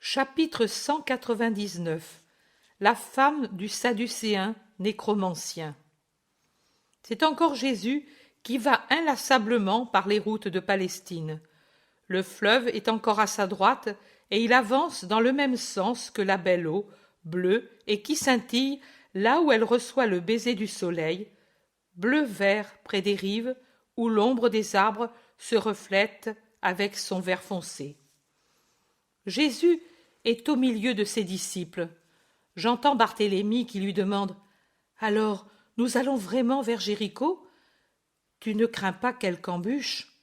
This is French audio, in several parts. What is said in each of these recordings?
Chapitre 199. La femme du Sadducéen nécromancien. C'est encore Jésus qui va inlassablement par les routes de Palestine. Le fleuve est encore à sa droite et il avance dans le même sens que la belle eau, bleue et qui scintille là où elle reçoit le baiser du soleil, bleu-vert près des rives où l'ombre des arbres se reflète avec son vert foncé. Jésus est au milieu de ses disciples. J'entends Barthélemy qui lui demande « Alors, nous allons vraiment vers Jéricho ? Tu ne crains pas quelque embûche ?»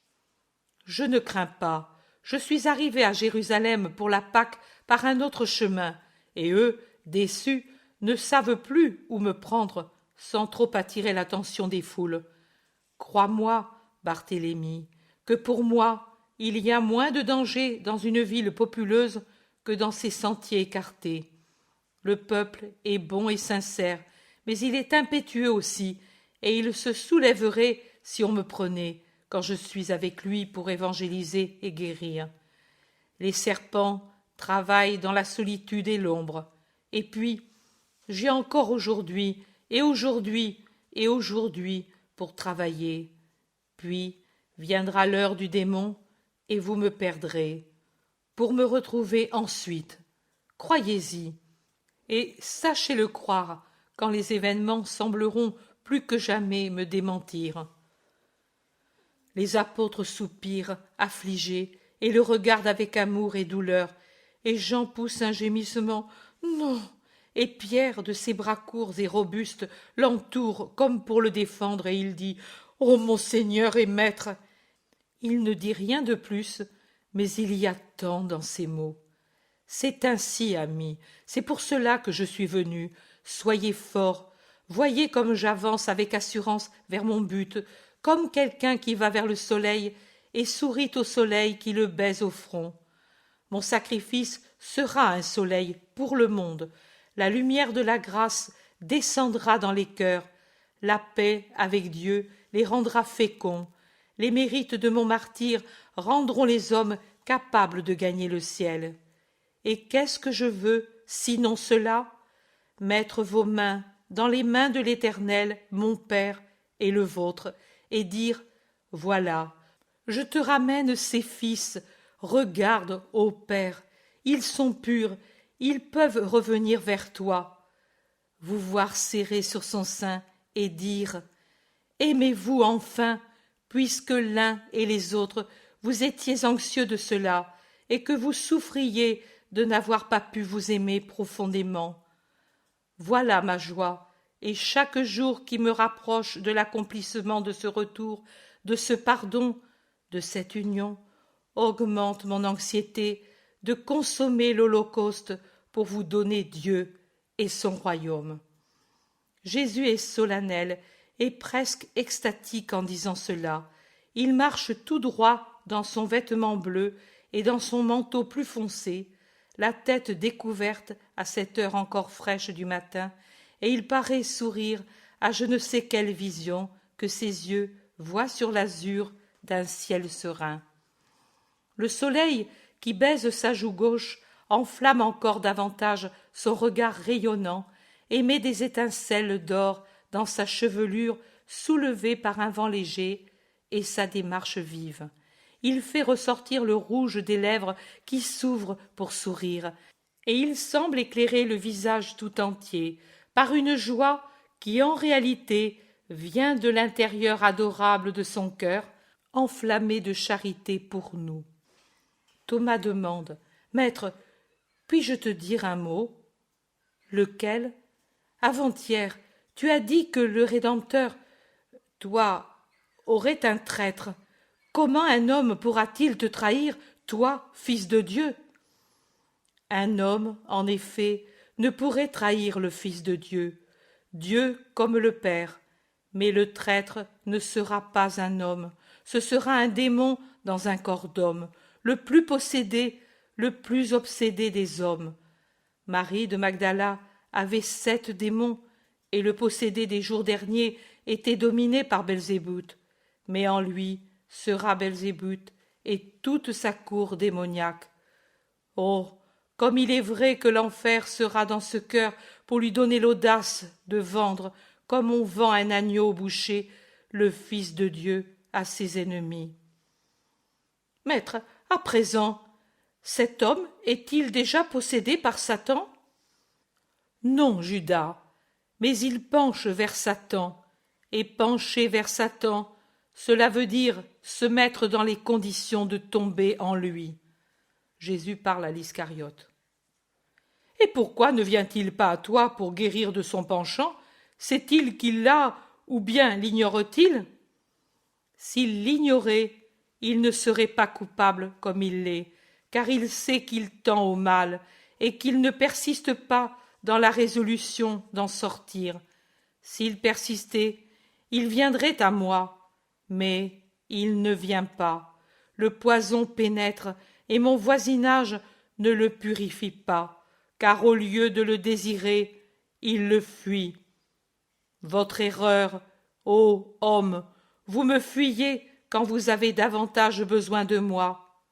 Je ne crains pas. Je suis arrivé à Jérusalem pour la Pâque par un autre chemin, et eux, déçus, ne savent plus où me prendre sans trop attirer l'attention des foules. Crois-moi, Barthélemy, que pour moi, il y a moins de danger dans une ville populeuse que dans ces sentiers écartés. Le peuple est bon et sincère, mais il est impétueux aussi, et il se soulèverait si on me prenait, quand je suis avec lui pour évangéliser et guérir. Les serpents travaillent dans la solitude et l'ombre. Et puis, j'ai encore aujourd'hui, et aujourd'hui, et aujourd'hui pour travailler. Puis viendra l'heure du démon, et vous me perdrez, pour me retrouver ensuite. Croyez-y, et sachez-le croire quand les événements sembleront plus que jamais me démentir. Les apôtres soupirent, affligés, et le regardent avec amour et douleur, et Jean pousse un gémissement « Non !» et Pierre, de ses bras courts et robustes, l'entoure comme pour le défendre, et il dit « Ô mon Seigneur et Maître !» Il ne dit rien de plus, mais il y a tant dans ces mots. C'est ainsi, amis, c'est pour cela que je suis venu. Soyez forts, voyez comme j'avance avec assurance vers mon but, comme quelqu'un qui va vers le soleil et sourit au soleil qui le baise au front. Mon sacrifice sera un soleil pour le monde. La lumière de la grâce descendra dans les cœurs. La paix avec Dieu les rendra féconds. Les mérites de mon martyre rendront les hommes capables de gagner le ciel. Et qu'est-ce que je veux, sinon cela ? Mettre vos mains dans les mains de l'Éternel, mon Père, et le vôtre, et dire « Voilà, je te ramène ces fils, regarde, ô Père, ils sont purs, ils peuvent revenir vers toi. » Vous voir serré sur son sein et dire « Aimez-vous enfin, puisque l'un et les autres, vous étiez anxieux de cela, et que vous souffriez de n'avoir pas pu vous aimer profondément. Voilà ma joie, et chaque jour qui me rapproche de l'accomplissement de ce retour, de ce pardon, de cette union, augmente mon anxiété de consommer l'Holocauste pour vous donner Dieu et son royaume. » Jésus est solennel et presque extatique en disant cela. Il marche tout droit dans son vêtement bleu et dans son manteau plus foncé, la tête découverte à cette heure encore fraîche du matin, et il paraît sourire à je ne sais quelle vision que ses yeux voient sur l'azur d'un ciel serein. Le soleil qui baise sa joue gauche enflamme encore davantage son regard rayonnant et met des étincelles d'or dans sa chevelure soulevée par un vent léger et sa démarche vive. Il fait ressortir le rouge des lèvres qui s'ouvrent pour sourire, et il semble éclairer le visage tout entier par une joie qui en réalité vient de l'intérieur adorable de son cœur, enflammé de charité pour nous. Thomas demande « Maître, puis-je te dire un mot ?»« Lequel ? Avant-hier, tu as dit que le Rédempteur, toi, aurait un traître. Comment un homme pourra-t-il te trahir, toi, fils de Dieu ? Un homme, en effet, ne pourrait trahir le Fils de Dieu, Dieu comme le Père, mais le traître ne sera pas un homme, ce sera un démon dans un corps d'homme, le plus possédé, le plus obsédé des hommes. Marie de Magdala avait 7 démons, et le possédé des jours derniers était dominé par Belzébuth, mais en lui sera Belzébuth et toute sa cour démoniaque. Oh, comme il est vrai que l'enfer sera dans ce cœur pour lui donner l'audace de vendre, comme on vend un agneau au boucher, le Fils de Dieu à ses ennemis. Maître, à présent, cet homme est-il déjà possédé par Satan? Non, Judas, mais il penche vers Satan, et pencher vers Satan, cela veut dire se mettre dans les conditions de tomber en lui. Jésus parle à l'Iscariote. Et pourquoi ne vient-il pas à toi pour guérir de son penchant? Sait-il qu'il l'a, ou bien l'ignore-t-il? S'il l'ignorait, il ne serait pas coupable comme il l'est, car il sait qu'il tend au mal, et qu'il ne persiste pas dans la résolution d'en sortir. S'il persistait, il viendrait à moi, mais il ne vient pas. Le poison pénètre, et mon voisinage ne le purifie pas, car au lieu de le désirer, il le fuit. Votre erreur, ô homme, vous me fuyez quand vous avez davantage besoin de moi.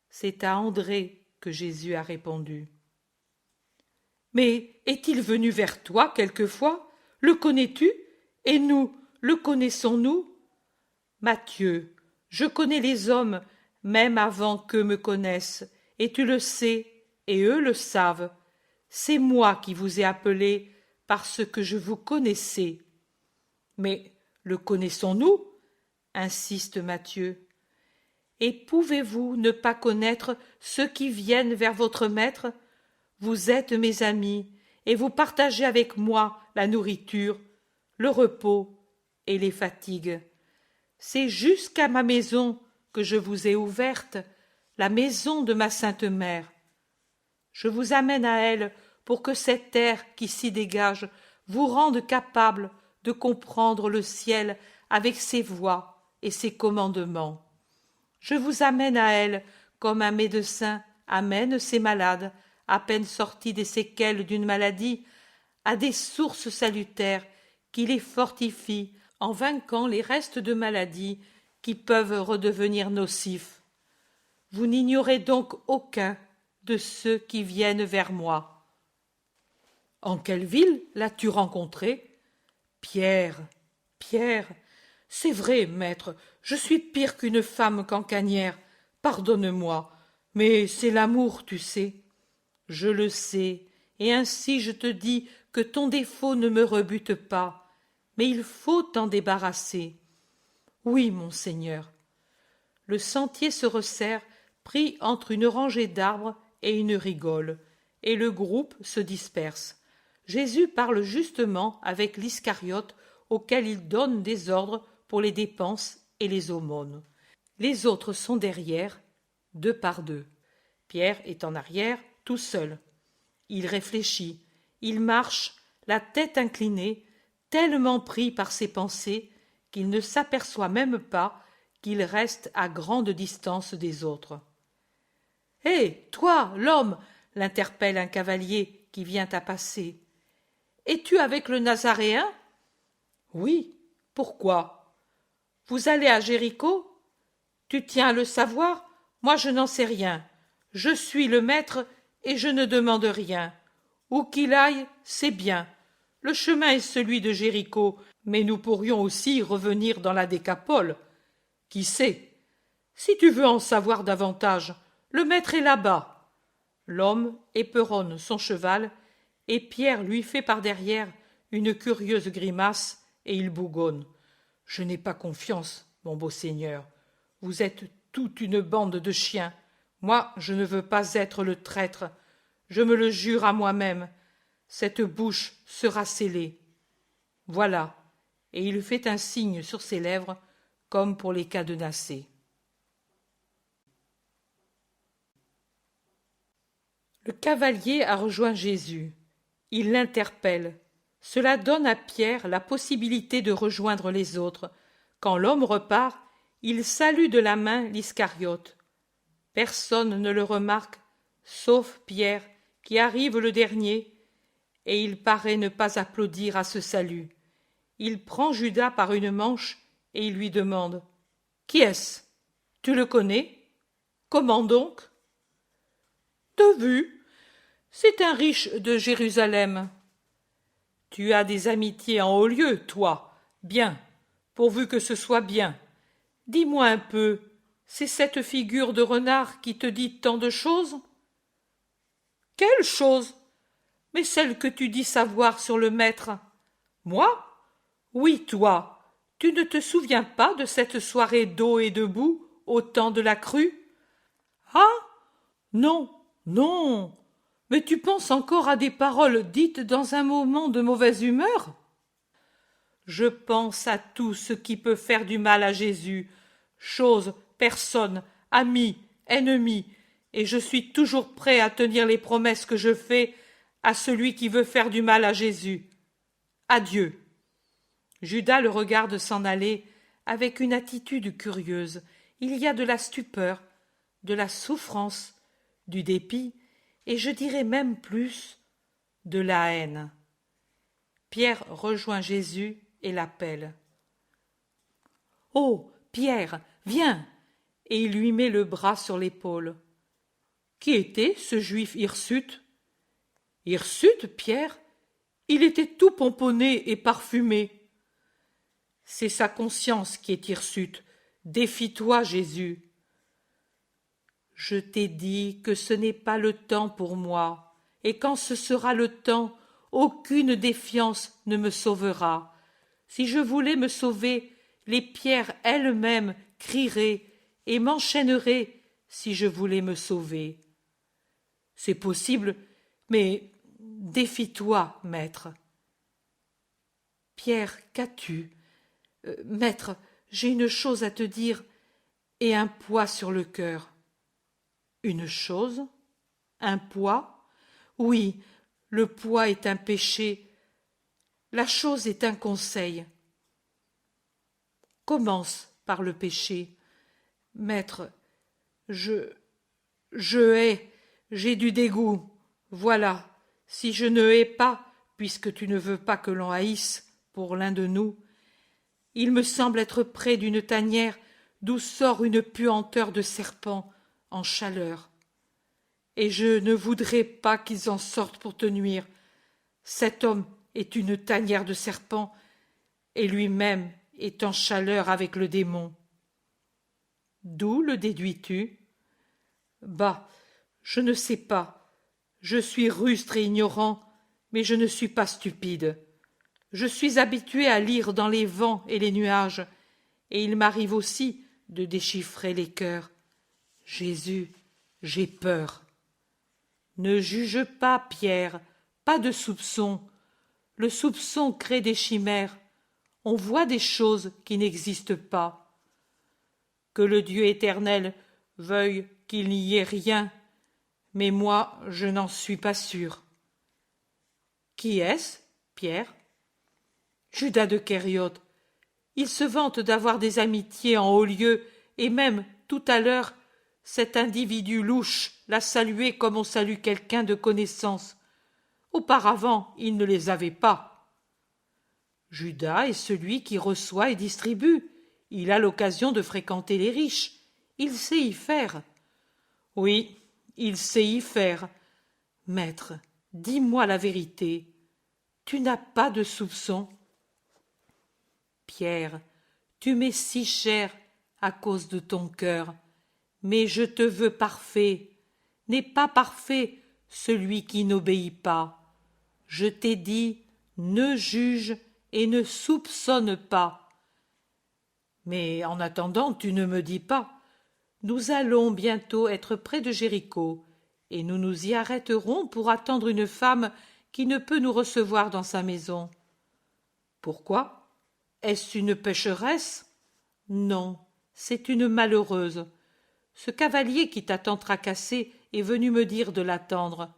C'est à André que Jésus a répondu. Mais est-il venu vers toi quelquefois? Le connais-tu? Et nous, le connaissons-nous? Matthieu, je connais les hommes même avant qu'eux me connaissent, et tu le sais, et eux le savent. C'est moi qui vous ai appelé parce que je vous connaissais. Mais le connaissons-nous? Insiste Matthieu. Et pouvez-vous ne pas connaître ceux qui viennent vers votre maître? Vous êtes mes amis, et vous partagez avec moi la nourriture, le repos et les fatigues. C'est jusqu'à ma maison que je vous ai ouverte, la maison de ma sainte mère. Je vous amène à elle pour que cet air qui s'y dégage vous rende capable de comprendre le ciel avec ses voies et ses commandements. Je vous amène à elle comme un médecin amène ses malades, à peine sortis des séquelles d'une maladie, à des sources salutaires qui les fortifient en vainquant les restes de maladie qui peuvent redevenir nocifs. Vous n'ignorez donc aucun de ceux qui viennent vers moi. En quelle ville l'as-tu rencontré? Pierre, Pierre, c'est vrai, maître, je suis pire qu'une femme cancanière. Pardonne-moi, mais c'est l'amour, tu sais. Je le sais, et ainsi je te dis que ton défaut ne me rebute pas, mais il faut t'en débarrasser. Oui, monseigneur. Le sentier se resserre, pris entre une rangée d'arbres et une rigole, et le groupe se disperse. Jésus parle justement avec l'Iscariote auquel il donne des ordres pour les dépenses et les aumônes. Les autres sont derrière, deux par deux. Pierre est en arrière, tout seul. Il réfléchit, il marche, la tête inclinée, tellement pris par ses pensées qu'il ne s'aperçoit même pas qu'il reste à grande distance des autres. « Hé, toi, l'homme !» l'interpelle un cavalier qui vient à passer. « Es-tu avec le Nazaréen ?»« Oui. Pourquoi ? Vous allez à Jéricho ? Tu tiens à le savoir ? Moi je n'en sais rien. Je suis le maître et je ne demande rien. Où qu'il aille, c'est bien. Le chemin est celui de Jéricho, mais nous pourrions aussi revenir dans la Décapole. Qui sait? Si tu veux en savoir davantage, le maître est là-bas. » L'homme éperonne son cheval, et Pierre lui fait par derrière une curieuse grimace, et il bougonne. « Je n'ai pas confiance, mon beau seigneur. Vous êtes toute une bande de chiens. Moi, je ne veux pas être le traître. Je me le jure à moi-même. Cette bouche sera scellée. Voilà. » Et il fait un signe sur ses lèvres, comme pour les cadenasser. Le cavalier a rejoint Jésus. Il l'interpelle. Cela donne à Pierre la possibilité de rejoindre les autres. Quand l'homme repart, il salue de la main l'Iscariote. Personne ne le remarque, sauf Pierre, qui arrive le dernier, et il paraît ne pas applaudir à ce salut. Il prend Judas par une manche et il lui demande « Qui est-ce? Tu le connais? Comment donc ?»« De vue, C'est un riche de Jérusalem. Tu as des amitiés en haut lieu, toi. Bien, pourvu que ce soit bien. Dis-moi un peu, c'est cette figure de renard qui te dit tant de choses? Quelle chose? Mais celle que tu dis savoir sur le maître. Moi? Oui, toi. Tu ne te souviens pas de cette soirée d'eau et de boue au temps de la crue? Ah? Non, non. Mais tu penses encore à des paroles dites dans un moment de mauvaise humeur? Je pense à tout ce qui peut faire du mal à Jésus, choses, personnes, amis, ennemis, et je suis toujours prêt à tenir les promesses que je fais à celui qui veut faire du mal à Jésus. Adieu. Judas le regarde s'en aller avec une attitude curieuse. Il y a de la stupeur, de la souffrance, du dépit, et je dirais même plus, de la haine. Pierre rejoint Jésus et l'appelle. « Oh, Pierre, viens !» Et il lui met le bras sur l'épaule. Qui était ce juif hirsute? Hirsute, Pierre? Il était tout pomponné et parfumé. C'est sa conscience qui est hirsute. Défie-toi, Jésus. Je t'ai dit que ce n'est pas le temps pour moi, et quand ce sera le temps, aucune défiance ne me sauvera. Si je voulais me sauver, les pierres elles-mêmes crieraient et m'enchaîneraient si je voulais me sauver. C'est possible, mais défie-toi, maître. Pierre, qu'as-tu? Maître, j'ai une chose à te dire et un poids sur le cœur. Une chose? Un poids? Oui, le poids est un péché. La chose est un conseil. Commence par le péché. Maître, je hais, j'ai du dégoût. Voilà, si je ne hais pas, puisque tu ne veux pas que l'on haïsse pour l'un de nous, il me semble être près d'une tanière d'où sort une puanteur de serpent en chaleur. Et je ne voudrais pas qu'ils en sortent pour te nuire. Cet homme est une tanière de serpent, et lui-même est en chaleur avec le démon. D'où le déduis-tu? Bah, je ne sais pas. Je suis rustre et ignorant, mais je ne suis pas stupide. Je suis habitué à lire dans les vents et les nuages, et il m'arrive aussi de déchiffrer les cœurs. Jésus, j'ai peur. Ne juge pas, Pierre, pas de soupçon. Le soupçon crée des chimères. On voit des choses qui n'existent pas. Que le Dieu éternel veuille qu'il n'y ait rien, mais moi je n'en suis pas sûr. Qui est-ce, Pierre? Judas de Kériote. Il se vante d'avoir des amitiés en haut lieu, et même, tout à l'heure, cet individu louche l'a salué comme on salue quelqu'un de connaissance. Auparavant, il ne les avait pas. Judas est celui qui reçoit et distribue. Il a l'occasion de fréquenter les riches. Il sait y faire. Oui, il sait y faire. Maître, dis-moi la vérité. Tu n'as pas de soupçon? Pierre, tu m'es si cher à cause de ton cœur, mais je te veux parfait. N'est pas parfait celui qui n'obéit pas. Je t'ai dit, ne juge et ne soupçonne pas. Mais en attendant, tu ne me dis pas. Nous allons bientôt être près de Jéricho, et nous nous y arrêterons pour attendre une femme qui ne peut nous recevoir dans sa maison. Pourquoi? Est-ce une pécheresse? Non, c'est une malheureuse. Ce cavalier qui t'a tant tracassé est venu me dire de l'attendre,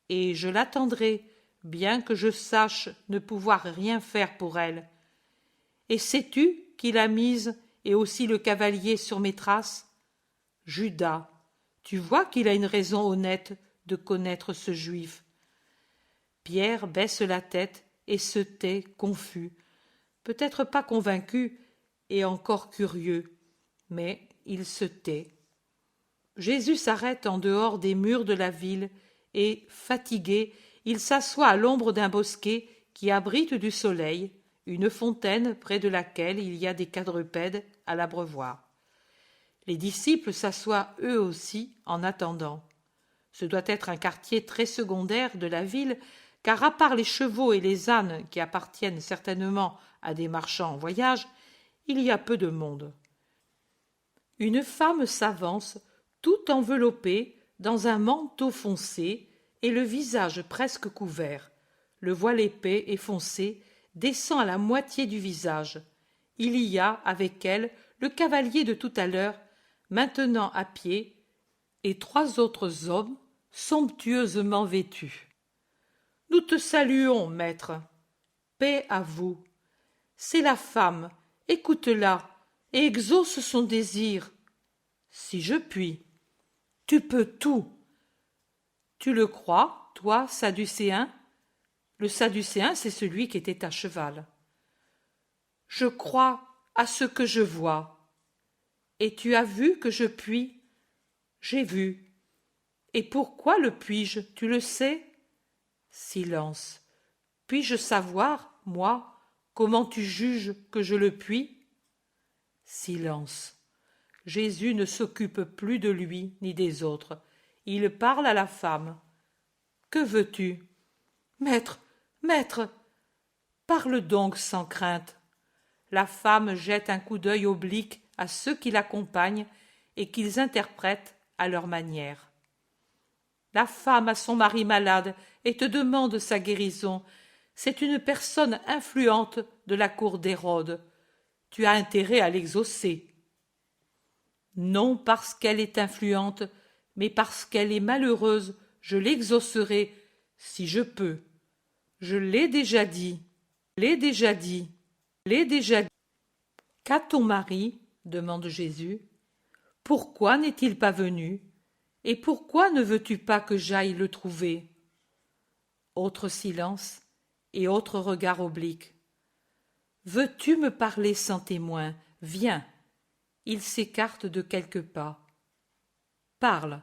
et je l'attendrai, bien que je sache ne pouvoir rien faire pour elle. Et sais-tu qui l'a mise, et aussi le cavalier, sur mes traces? Judas. Tu vois qu'il a une raison honnête de connaître ce juif. Pierre baisse la tête et se tait confus, peut-être pas convaincu et encore curieux, mais il se tait. Jésus s'arrête en dehors des murs de la ville et, fatigué, il s'assoit à l'ombre d'un bosquet qui abrite du soleil une fontaine près de laquelle il y a des quadrupèdes à l'abreuvoir. Les disciples s'assoient eux aussi en attendant. Ce doit être un quartier très secondaire de la ville, car à part les chevaux et les ânes qui appartiennent certainement à des marchands en voyage, il y a peu de monde. Une femme s'avance, tout enveloppée dans un manteau foncé et le visage presque couvert. Le voile épais et foncé descend à la moitié du visage. Il y a, avec elle, le cavalier de tout à l'heure, maintenant à pied, et 3 autres hommes, somptueusement vêtus. « Nous te saluons, maître. Paix à vous. C'est la femme, écoute-la, et exauce son désir. Si je puis. Tu peux tout. Tu le crois, toi, Sadducéen ? Le Sadducéen, c'est celui qui était à cheval. Je crois à ce que je vois. Et tu as vu que je puis ? J'ai vu. Et pourquoi le puis-je, tu le sais ? Silence. Puis-je savoir, moi, comment tu juges que je le puis ? Silence. Jésus ne s'occupe plus de lui ni des autres. Il parle à la femme. Que veux-tu ? Maître, maître, parle donc sans crainte. La femme jette un coup d'œil oblique à ceux qui l'accompagnent et qu'ils interprètent à leur manière. La femme a son mari malade et te demande sa guérison. C'est une personne influente de la cour d'Hérode. Tu as intérêt à l'exaucer. Non parce qu'elle est influente, mais parce qu'elle est malheureuse, je l'exaucerai, si je peux. Je l'ai déjà dit, l'ai déjà dit, l'ai déjà dit. Qu'a ton mari ? Demande Jésus. Pourquoi n'est-il pas venu ? Et pourquoi ne veux-tu pas que j'aille le trouver ? Autre silence et autre regard oblique. Veux-tu me parler sans témoin ? Viens. Il s'écarte de quelques pas. Parle.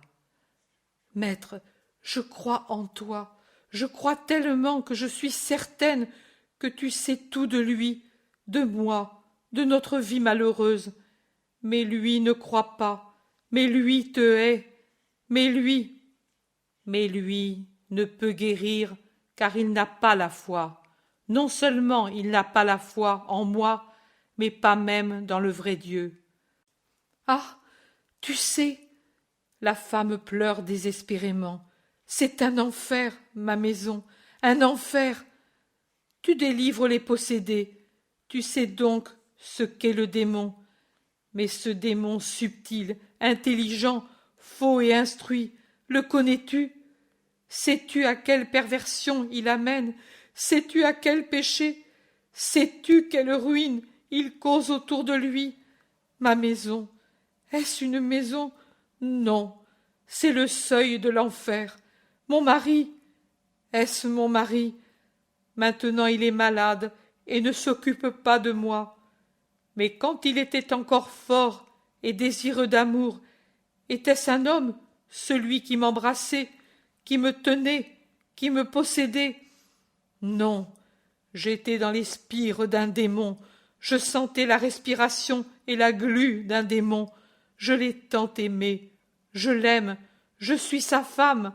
Maître, je crois en toi. Je crois tellement que je suis certaine que tu sais tout de lui, de moi, de notre vie malheureuse. Mais lui ne croit pas, mais lui te hait, mais lui ne peut guérir, car il n'a pas la foi. Non seulement il n'a pas la foi en moi, mais pas même dans le vrai Dieu. Ah, tu sais, la femme pleure désespérément. C'est un enfer, ma maison, un enfer. Tu délivres les possédés. Tu sais donc ce qu'est le démon. Mais ce démon subtil, intelligent, faux et instruit, le connais-tu ? Sais-tu à quelle perversion il amène ? Sais-tu à quel péché ? Sais-tu quelle ruine il cause autour de lui ? Ma maison, est-ce une maison ? Non, c'est le seuil de l'enfer. Mon mari, est-ce mon mari ? Maintenant il est malade et ne s'occupe pas de moi. Mais quand il était encore fort et désireux d'amour, était-ce un homme, celui qui m'embrassait, qui me tenait, qui me possédait ? Non, j'étais dans les spires d'un démon, je sentais la respiration et la glu d'un démon. Je l'ai tant aimé, je l'aime, je suis sa femme,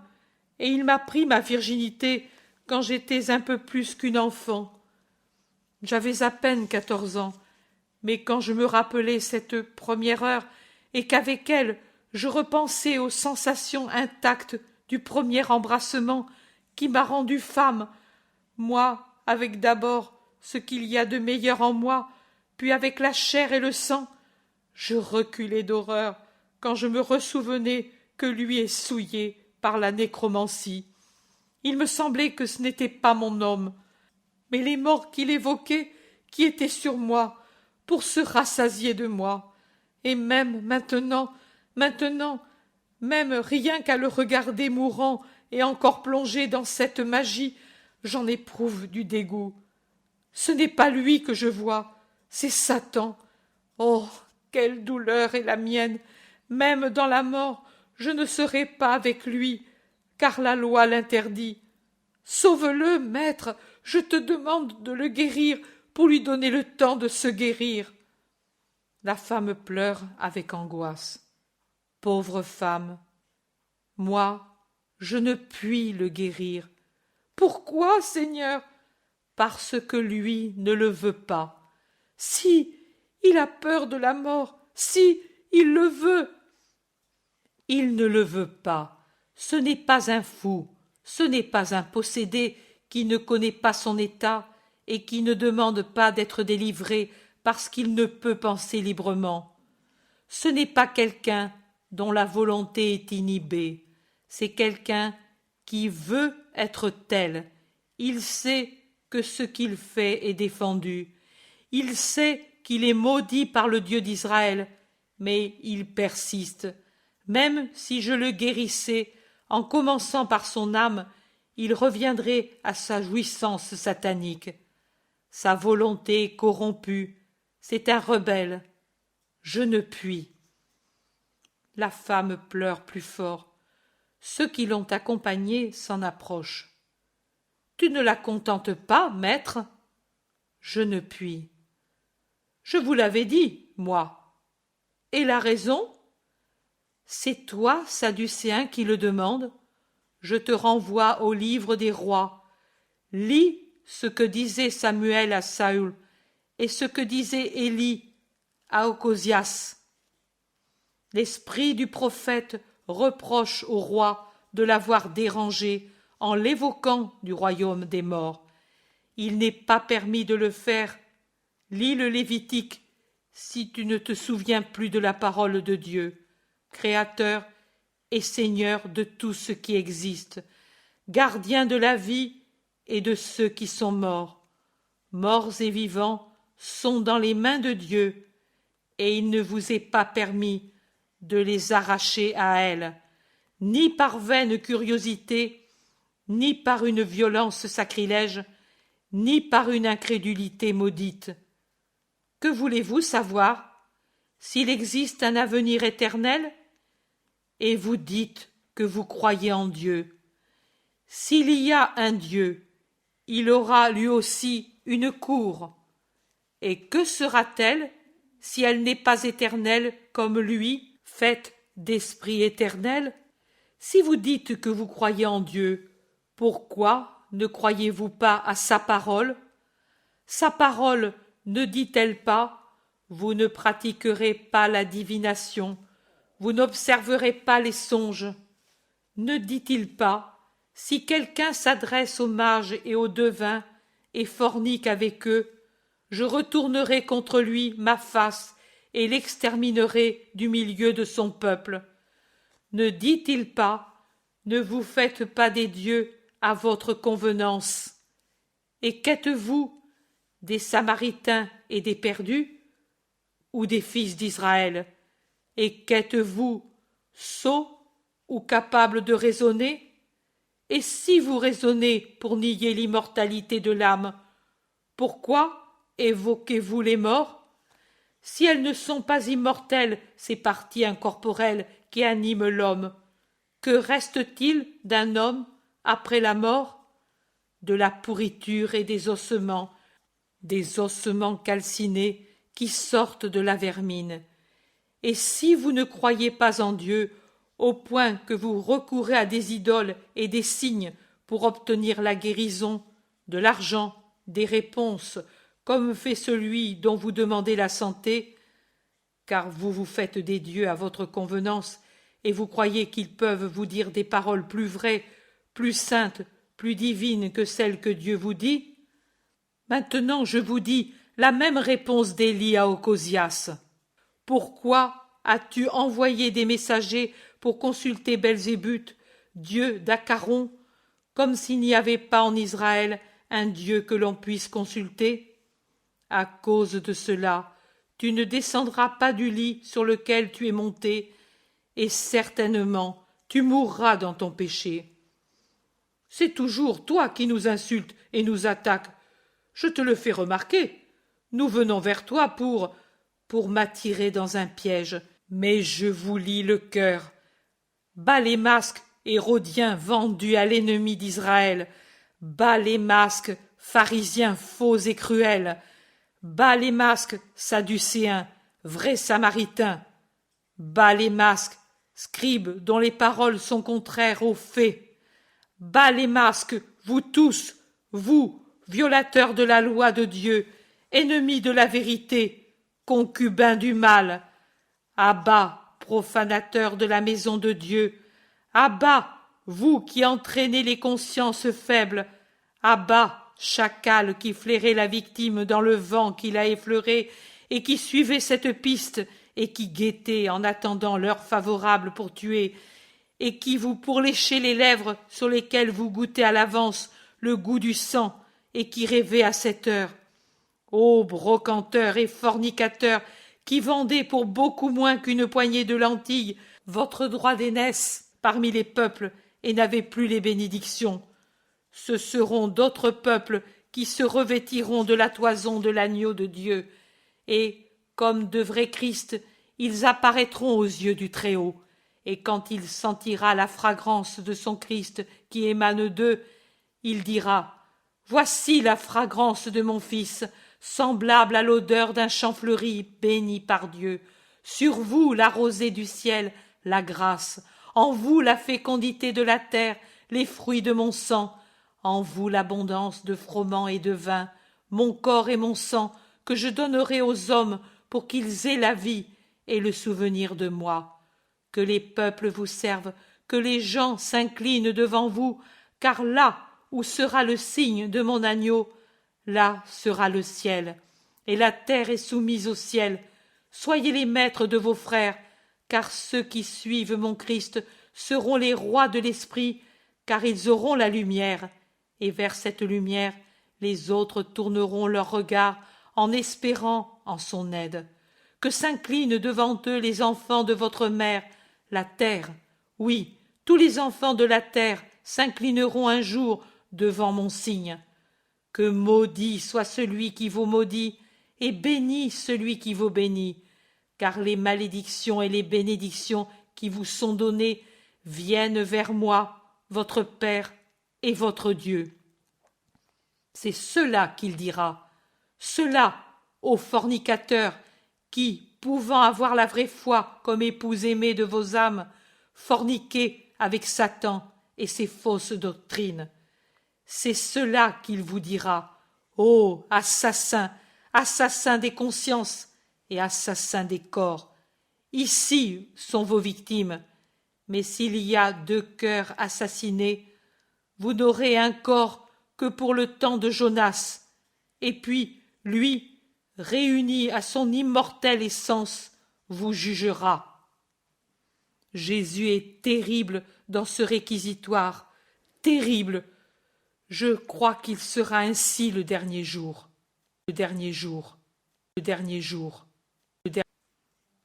et il m'a pris ma virginité quand j'étais un peu plus qu'une enfant. J'avais à peine 14 ans, mais quand je me rappelais cette première heure et qu'avec elle je repensais aux sensations intactes du premier embrassement qui m'a rendue femme, moi avec d'abord ce qu'il y a de meilleur en moi, puis avec la chair et le sang, je reculai d'horreur quand je me ressouvenais que lui est souillé par la nécromancie. Il me semblait que ce n'était pas mon homme, mais les morts qu'il évoquait qui étaient sur moi pour se rassasier de moi. Et même maintenant, même rien qu'à le regarder mourant et encore plongé dans cette magie, j'en éprouve du dégoût. Ce n'est pas lui que je vois, c'est Satan. Oh, quelle douleur est la mienne! Même dans la mort, je ne serai pas avec lui, car la loi l'interdit. Sauve-le, maître, je te demande de le guérir pour lui donner le temps de se guérir. La femme pleure avec angoisse. Pauvre femme, moi, je ne puis le guérir. Pourquoi, Seigneur? Parce que lui ne le veut pas. Si, il a peur de la mort, si, il le veut. Il ne le veut pas. Ce n'est pas un fou, ce n'est pas un possédé qui ne connaît pas son état et qui ne demande pas d'être délivré parce qu'il ne peut penser librement. Ce n'est pas quelqu'un dont la volonté est inhibée, c'est quelqu'un qui veut être tel. Il sait que ce qu'il fait est défendu. Il sait qu'il est maudit par le Dieu d'Israël, mais il persiste. Même si je le guérissais, en commençant par son âme, il reviendrait à sa jouissance satanique. Sa volonté est corrompue, c'est un rebelle. Je ne puis. La femme pleure plus fort. Ceux qui l'ont accompagnée s'en approchent. Tu ne la contentes pas, maître? Je ne puis. Je vous l'avais dit, moi. Et la raison? C'est toi, Sadducéen, qui le demande. Je te renvoie au livre des rois. Lis ce que disait Samuel à Saül et ce que disait Élie à Ocosias. L'esprit du prophète reproche au roi de l'avoir dérangé en l'évoquant du royaume des morts. Il n'est pas permis de le faire. Lis le Lévitique si tu ne te souviens plus de la parole de Dieu, Créateur et Seigneur de tout ce qui existe, gardien de la vie et de ceux qui sont morts. Morts et vivants sont dans les mains de Dieu, et il ne vous est pas permis de les arracher à elle, ni par vaine curiosité, ni par une violence sacrilège, ni par une incrédulité maudite. Que voulez-vous savoir? S'il existe un avenir éternel? Et vous dites que vous croyez en Dieu. S'il y a un Dieu, il aura lui aussi une cour. Et que sera-t-elle si elle n'est pas éternelle comme lui, faite d'esprit éternel? Si vous dites que vous croyez en Dieu, pourquoi ne croyez-vous pas à sa parole? Sa parole ne dit-elle pas: vous ne pratiquerez pas la divination, vous n'observerez pas les songes? Ne dit-il pas: si quelqu'un s'adresse aux mages et aux devins et fornique avec eux, je retournerai contre lui ma face et l'exterminerai du milieu de son peuple? Ne dit-il pas: ne vous faites pas des dieux à votre convenance? Et qu'êtes-vous, des Samaritains et des perdus, ou des fils d'Israël? Et qu'êtes-vous, sots ou capables de raisonner? Et si vous raisonnez pour nier l'immortalité de l'âme, pourquoi évoquez-vous les morts? Si elles ne sont pas immortelles, ces parties incorporelles qui animent l'homme, que reste-t-il d'un homme après la mort? De la pourriture et des ossements calcinés qui sortent de la vermine. Et si vous ne croyez pas en Dieu, au point que vous recourez à des idoles et des signes pour obtenir la guérison, de l'argent, des réponses, comme fait celui dont vous demandez la santé, car vous vous faites des dieux à votre convenance, et vous croyez qu'ils peuvent vous dire des paroles plus vraies, plus saintes, plus divines que celles que Dieu vous dit? Maintenant je vous dis la même réponse d'Élie à Ocosias. Pourquoi as-tu envoyé des messagers pour consulter Belzébuth, dieu d'Acaron, comme s'il n'y avait pas en Israël un Dieu que l'on puisse consulter? À cause de cela, tu ne descendras pas du lit sur lequel tu es monté, et certainement tu mourras dans ton péché. C'est toujours toi qui nous insultes et nous attaques. Je te le fais remarquer. Nous venons vers toi pour m'attirer dans un piège, mais je vous lis le cœur. Bas les masques hérodiens vendus à l'ennemi d'Israël, bas les masques, pharisiens faux et cruels, bas les masques, sadducéens, vrais samaritains, bas les masques, scribes dont les paroles sont contraires aux faits, bas les masques, vous tous, vous, violateurs de la loi de Dieu, ennemis de la vérité, concubins du mal, à bas, profanateurs de la maison de Dieu, à bas, vous qui entraînez les consciences faibles, à bas, chacal qui flairait la victime dans le vent qui l'a effleuré et qui suivait cette piste et qui guettait en attendant l'heure favorable pour tuer, et qui vous pourléchez les lèvres sur lesquelles vous goûtez à l'avance le goût du sang et qui rêvez à cette heure. Ô brocanteurs et fornicateurs qui vendez pour beaucoup moins qu'une poignée de lentilles votre droit d'aînesse parmi les peuples et n'avez plus les bénédictions. Ce seront d'autres peuples qui se revêtiront de la toison de l'agneau de Dieu, et, comme de vrais Christ, ils apparaîtront aux yeux du Très-Haut, et quand il sentira la fragrance de son Christ qui émane d'eux, il dira « Voici la fragrance de mon Fils, semblable à l'odeur d'un champ fleuri béni par Dieu. Sur vous la rosée du ciel, la grâce, en vous la fécondité de la terre, les fruits de mon sang, en vous l'abondance de froment et de vin, mon corps et mon sang, que je donnerai aux hommes pour qu'ils aient la vie et le souvenir de moi. Que les peuples vous servent, que les gens s'inclinent devant vous, car là où sera le signe de mon agneau, là sera le ciel, et la terre est soumise au ciel. Soyez les maîtres de vos frères, car ceux qui suivent mon Christ seront les rois de l'esprit, car ils auront la lumière, et vers cette lumière les autres tourneront leur regard en espérant en son aide. Que s'inclinent devant eux les enfants de votre mère, la terre. Oui, tous les enfants de la terre s'inclineront un jour devant mon signe. Que maudit soit celui qui vous maudit, et béni celui qui vous bénit, car les malédictions et les bénédictions qui vous sont données viennent vers moi, votre Père et votre Dieu. C'est cela qu'il dira, cela ô fornicateurs, qui, pouvant avoir la vraie foi comme épouse aimée de vos âmes, forniquez avec Satan et ses fausses doctrines. C'est cela qu'il vous dira, ô assassins, assassins des consciences et assassins des corps. Ici sont vos victimes, mais s'il y a 2 cœurs assassinés, vous n'aurez un corps que pour le temps de Jonas, et puis, lui, réuni à son immortelle essence, vous jugera. Jésus est terrible dans ce réquisitoire, terrible. Je crois qu'il sera ainsi le dernier jour. Le dernier jour. Le dernier jour.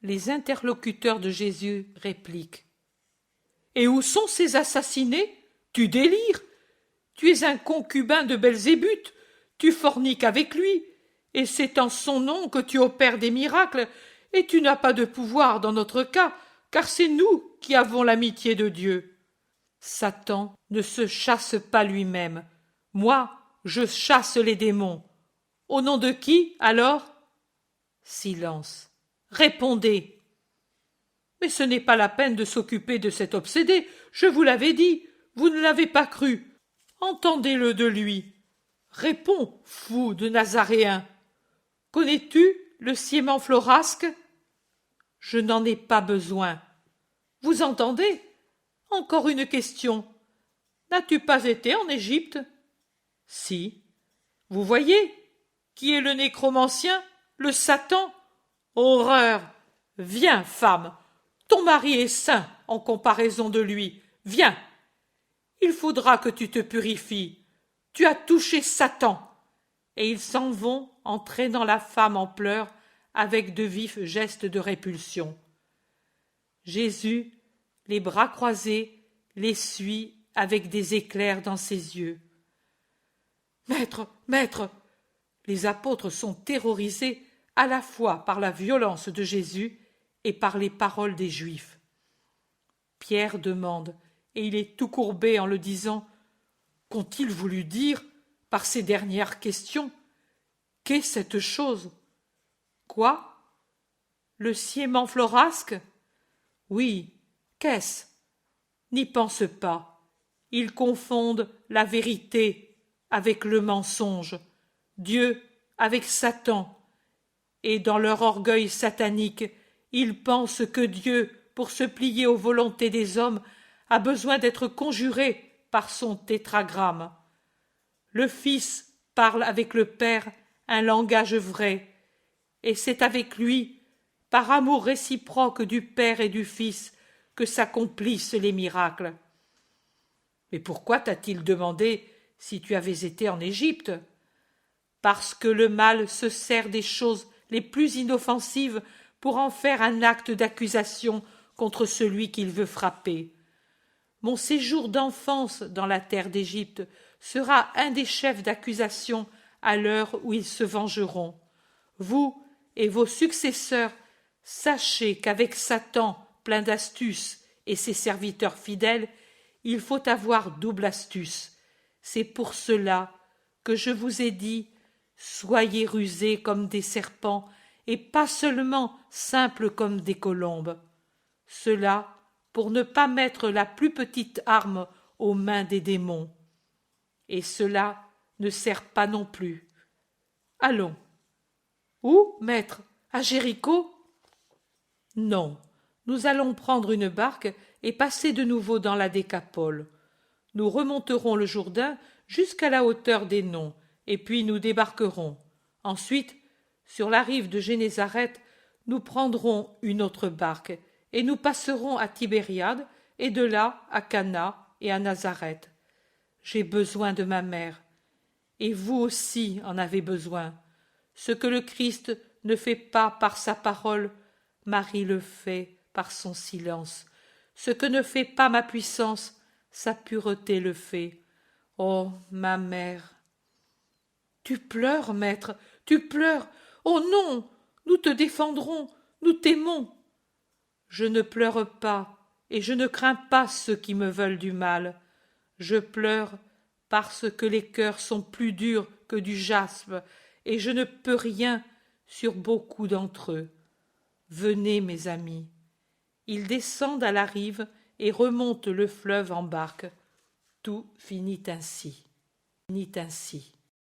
Les interlocuteurs de Jésus répliquent. Et où sont ces assassinés? Tu délires. Tu es un concubin de Belzébuth, tu forniques avec lui, et c'est en son nom que tu opères des miracles, et tu n'as pas de pouvoir dans notre cas, car c'est nous qui avons l'amitié de Dieu. Satan ne se chasse pas lui-même. Moi, je chasse les démons. Au nom de qui, alors? Silence. Répondez. Mais ce n'est pas la peine de s'occuper de cet obsédé, je vous l'avais dit, vous ne l'avez pas cru. Entendez-le de lui. Réponds, fou de Nazaréen. Connais-tu le siément florasque? Je n'en ai pas besoin. Vous entendez? Encore une question. N'as-tu pas été en Égypte? Si. Vous voyez? Qui est le nécromancien? Le Satan? Horreur! Viens, femme. Ton mari est saint en comparaison de lui. Viens. Il faudra que tu te purifies. Tu as touché Satan. Et ils s'en vont en traînant la femme en pleurs avec de vifs gestes de répulsion. Jésus, les bras croisés, les suit avec des éclairs dans ses yeux. Maître, maître! Les apôtres sont terrorisés à la fois par la violence de Jésus et par les paroles des Juifs. Pierre demande et il est tout courbé en le disant. Qu'ont-ils voulu dire par ces dernières questions? Qu'est cette chose? Quoi? Le sciement florasque? Oui, qu'est-ce? N'y pense pas. Ils confondent la vérité avec le mensonge, Dieu avec Satan, et dans leur orgueil satanique, ils pensent que Dieu, pour se plier aux volontés des hommes, a besoin d'être conjuré par son tétragramme. Le Fils parle avec le Père un langage vrai, et c'est avec lui, par amour réciproque du Père et du Fils, que s'accomplissent les miracles. Mais pourquoi t'a-t-il demandé si tu avais été en Égypte? Parce que le mal se sert des choses les plus inoffensives pour en faire un acte d'accusation contre celui qu'il veut frapper. Mon séjour d'enfance dans la terre d'Égypte sera un des chefs d'accusation à l'heure où ils se vengeront. Vous et vos successeurs, sachez qu'avec Satan plein d'astuces et ses serviteurs fidèles, il faut avoir double astuce. C'est pour cela que je vous ai dit, soyez rusés comme des serpents et pas seulement simples comme des colombes. Cela pour ne pas mettre la plus petite arme aux mains des démons. Et cela ne sert pas non plus. Allons. Où, maître? À Jéricho? Non, nous allons prendre une barque et passer de nouveau dans la Décapole. Nous remonterons le Jourdain jusqu'à la hauteur des Noms, et puis nous débarquerons. Ensuite, sur la rive de Génézareth, nous prendrons une autre barque, et nous passerons à Tibériade, et de là à Cana et à Nazareth. J'ai besoin de ma mère, et vous aussi en avez besoin. Ce que le Christ ne fait pas par sa parole, Marie le fait par son silence. Ce que ne fait pas ma puissance, sa pureté le fait. Oh, ma mère! Tu pleures, maître, tu pleures. Oh non! Nous te défendrons, nous t'aimons. Je ne pleure pas, et je ne crains pas ceux qui me veulent du mal. Je pleure parce que les cœurs sont plus durs que du jaspe, et je ne peux rien sur beaucoup d'entre eux. Venez, mes amis. Ils descendent à la rive et remontent le fleuve en barque. Tout finit ainsi.